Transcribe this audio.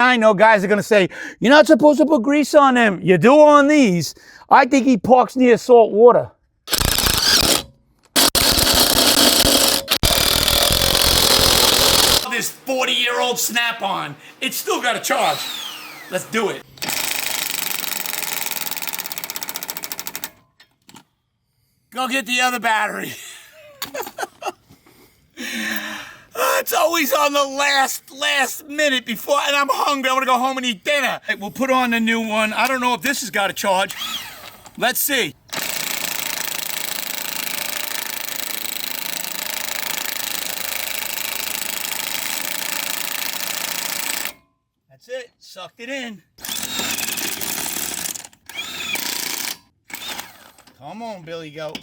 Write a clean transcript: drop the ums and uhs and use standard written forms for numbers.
I know guys are going to say, you're not supposed to put grease on them. You do on these. I think he parks near salt water. This 40-year-old Snap-on, it's still got a charge. Let's do it. Go get the other battery. It's always on the last minute before, and I'm hungry. I want to go home and eat dinner. We'll put on the new one. I don't know if this has got a charge. Let's see. That's it. Sucked it in. Come on, Billy Goat.